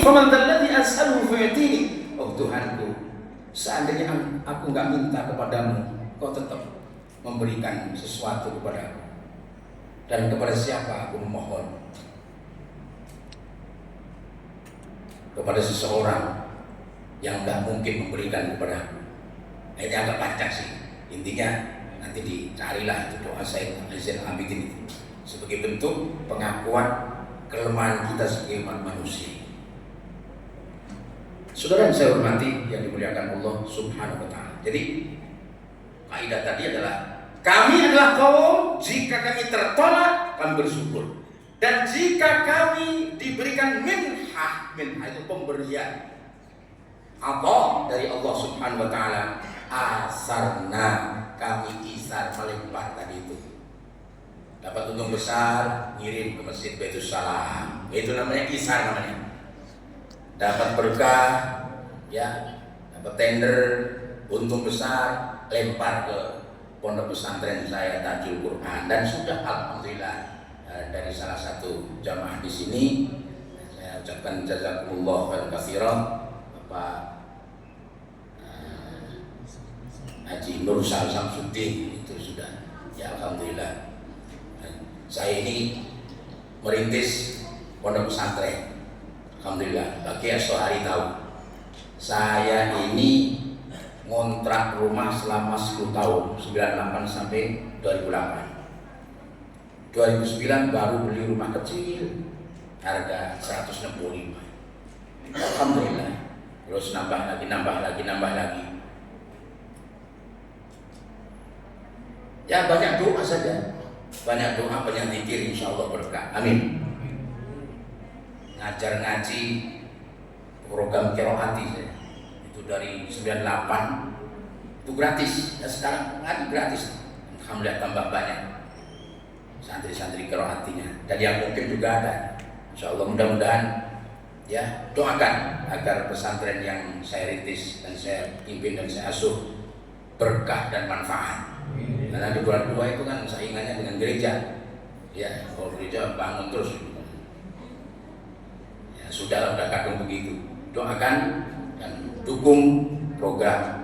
faman dzalladzi as'aluhu fayatini. Oh Tuhanku, seandainya aku nggak minta kepadamu, kau tetap memberikan sesuatu kepadaku. Dan kepada siapa aku memohon? Kepada seseorang yang nggak mungkin memberikan kepadaku. Nah, ini agak panjang sih. Intinya nanti dicarilah itu doa Sayyid Zainal Abidin itu sebagai bentuk pengakuan kelemahan kita sebagai umat manusia. Saudara yang saya hormati, yang dimuliakan Allah Subhanahu wa taala. Jadi kaidah tadi adalah kami adalah kaum, jika kami tertolak kami bersyukur, dan jika kami diberikan minhah itu pemberian atau dari Allah Subhanahu wa taala, asarna, kami isar melimpah tadi itu. Dapat untung besar, ngirim ke Masjid Baitul Salam. Itu namanya isar namanya. Dapat berkah, ya, dapat tender, untung besar, lempar ke pondok pesantren saya Tajul Quran, dan sudah alhamdulillah dari salah satu jamaah di sini saya ucapkan jazakumullah khairan katsiran Bapak Haji Nur Samsudin, itu sudah ya alhamdulillah. Saya ini merintis pondok pesantren. Alhamdulillah, bagi Sohari tahu. Saya ini ngontrak rumah selama 10 tahun, 98 sampai 2008. 2009 baru beli rumah kecil, harga 165. Alhamdulillah. Terus nambah lagi. Ya banyak doa saja. Banyak doa, banyak zikir, insya Allah berkah. Amin. Ngajar ngaji program qiraati saya itu dari 98 itu gratis, dan sekarang ngaji gratis. Alhamdulillah tambah banyak santri-santri qiraatinya, dan yang mungkin juga ada. Insya Allah mudah-mudahan ya doakan agar pesantren yang saya rintis dan saya pimpin dan saya asuh berkah dan manfaat. Karena di bulan 2 itu kan saingannya dengan gereja. Ya, kalau gereja bangun terus. Ya, sudah kadung begitu. Doakan dan dukung program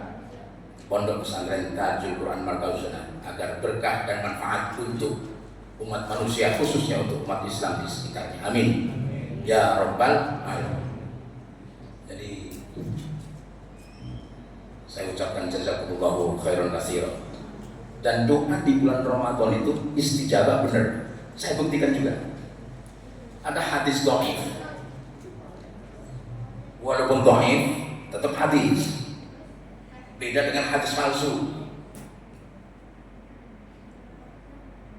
Pondok Pesantren Tajul Quran Markazul Sunnah agar berkah dan manfaat untuk umat manusia, khususnya untuk umat Islam di sekitarnya. Amin. Ya Rabbal Alamin. Jadi saya ucapkan jazakumullahu khairan katsiran. Dan doa di bulan Ramadan itu istijabah benar. Saya buktikan juga. Ada hadis dhaif. Walaupun dhaif, tetap hadis. Beda dengan hadis palsu.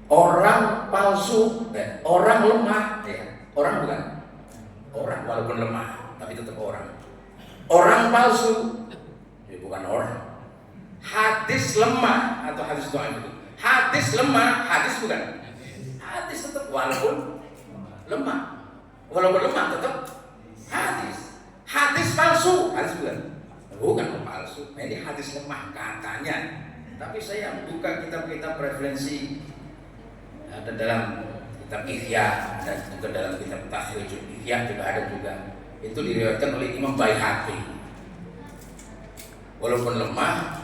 Orang palsu, orang lemah, ya. Orang bukan. Orang walaupun lemah, tapi tetap orang. Orang palsu, ya bukan orang. Hadis lemah atau hadis dhaif itu. Hadis lemah, hadis bukan. Hadis tetap walaupun lemah. Walaupun lemah tetap hadis. Hadis palsu, hadis bukan. Bukan palsu. Nah, ini hadis lemah katanya. Tapi saya buka kitab-kitab referensi, ada dalam kitab Ihya dan juga dalam kitab Tahrijul Ihya juga ada juga. Itu diriwayatkan oleh Imam Baihaqi. Walaupun lemah,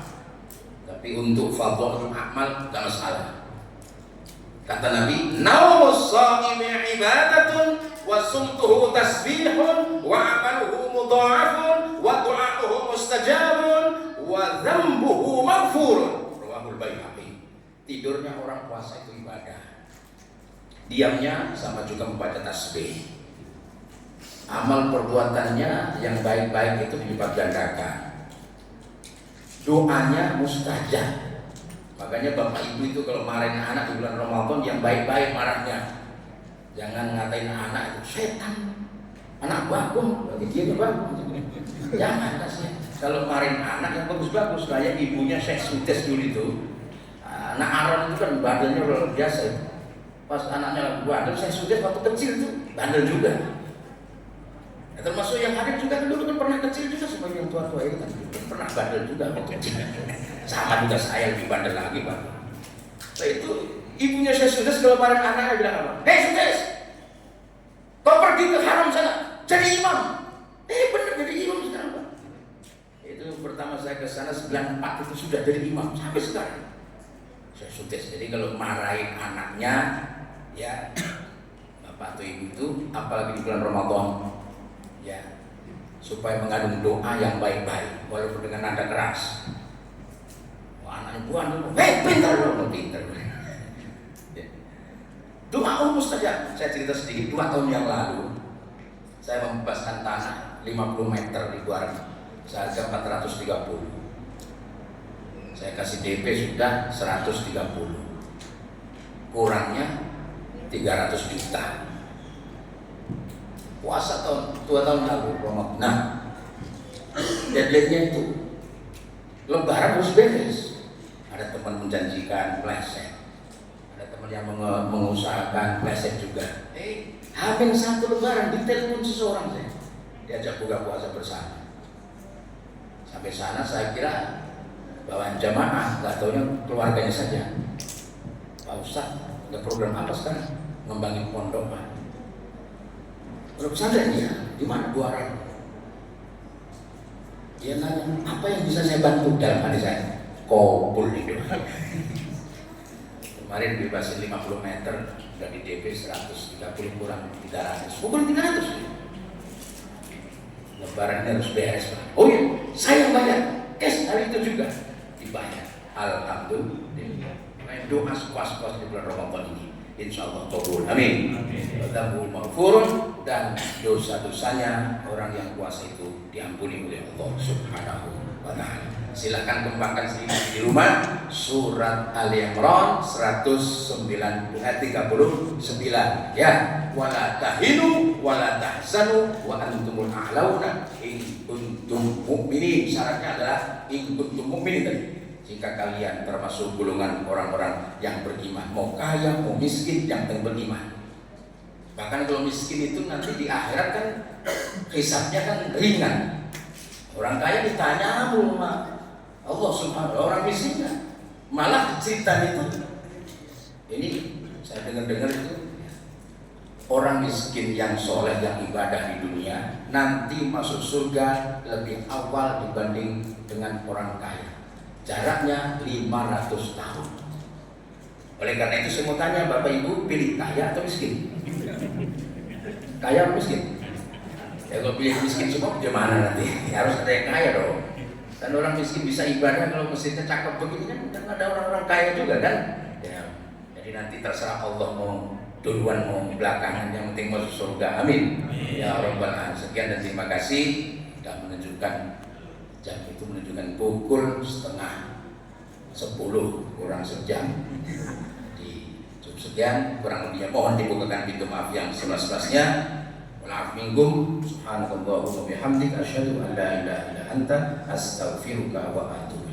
tapi untuk fadhilul amal tidak masalah. Kata Nabi, naumus shaimi ibadatun wa sumtuhu tasbihun wa amaluhu mudha'afun wa du'a'uhu mustajabun wa dhanbuhu maghfurun. Rawahul Baihaqi. Tidurnya orang puasa itu ibadah. Diamnya sama juga membaca tasbih. Amal perbuatannya yang baik-baik itu dilipat gandakan. Doanya mustajab. Makanya bapak ibu itu kalau marahin anak di bulan Ramadan yang baik-baik marahnya. Jangan ngatain anak itu setan. Anak bagus, bagi dia bagus. Jangan kasih. Kalau marahin anak yang bagus-bagus kayak ibunya Syekh Sudes dulu itu. Anak Aron itu kan badannya luar biasa. Pas anaknya lagi bandel, Syekh Sudes waktu kecil itu bandel juga. Ya, termasuk yang hadir juga dulu kan pernah kecil juga sebagai yang tua-tua itu kan pernah bandel juga waktu kecil. Sama juga saya lebih bandel lagi Pak. Nah, itu ibunya saya sudah kalau kemarin anaknya bilang apa? Hei Sudes, kau pergi ke haram sana, jadi imam. Benar jadi imam sekarang Pak. Itu pertama saya ke sana 94 itu sudah jadi imam sampai sekarang. Saya sukses. Jadi kalau marahin anaknya ya bapak atau ibu itu, apalagi di bulan Ramadan ya, supaya mengandung doa yang baik-baik walaupun dengan nada keras. Wah, anaknya buan dulu, pintar loh, pintar. Ya. Doa umum saja. Saya cerita sedikit. 2 tahun yang lalu saya membebaskan tanah 50 meter di luar seharga 430. Saya kasih DP sudah 130, kurangnya 300 juta. Puasa 2 tahun lalu Ramadan. Nah, deadline-nya itu Lebaran harus beres. Ada teman menjanjikan meleset, ada teman yang mengusahakan meleset juga. Hamin 1 Lebaran ditelepon seseorang saya, diajak buka puasa bersama. Sampai sana saya kira bawa jamaah, nggak taunya keluarganya saja. Pak Ustaz, ada program apa sekarang? Ngembangin pondok Pak. Pondok pesantren ya, di mana Buaran? Dia nanya, apa yang bisa saya bantu dalam hati saya? Kopul itu. Kemarin bebasin 50 meter, udah di DP 130 kurang 300. Pukul 300. Lebarannya harus beres Pak. Oh iya, saya bayar. Hari itu juga dibayar. Alhamdulillah. Doa sepuas-puas di bulan Ramadan ini, insya Allah kabul. Amin. Dzambul maghfurun, dan dosa-dosanya orang yang puasa itu diampuni oleh Allah Subhanahu wa taala. Silakan kembangkan sendiri di rumah surat Ali Imran 139 ya. Wala tahinu wala tahzanu wa antumul a'launa in kuntum mu'minin. Syaratnya adalah in kuntum mu'minin tadi. Jika kalian termasuk golongan orang-orang yang beriman, mau kaya mau miskin yang beriman. Bahkan kalau miskin itu nanti di akhirat kan hisabnya kan ringan. Orang kaya ditanya sama Allah Subhanahu wa taala, orang miskinnya malah cerita itu. Ini saya dengar itu orang miskin yang soleh yang ibadah di dunia nanti masuk surga lebih awal dibanding dengan orang kaya. Jaraknya 500 tahun. Oleh karena itu saya mau tanya Bapak Ibu, pilih kaya atau miskin? Kaya atau miskin? Ya kalau pilih miskin semua gimana nanti? Harus ada yang kaya dong. Dan orang miskin bisa ibadah kalau mesinnya cakep begini kan ada orang-orang kaya juga kan? Ya, jadi nanti terserah Allah mau duluan mau belakangan, yang penting masuk surga. Amin. Ya Rabbal Alamin. Sekian dan terima kasih. Sudah menunjukkan jam itu menunjukkan pukul 9:30 kurang sejam. Di sekian kurang lebihnya mohon dibukakan pintu maaf yang sebelas-belasnya. Maaf minggum. Subhanallah wa bihamdika asyhadu an la ilaha illa anta astaghfiruka wa atubu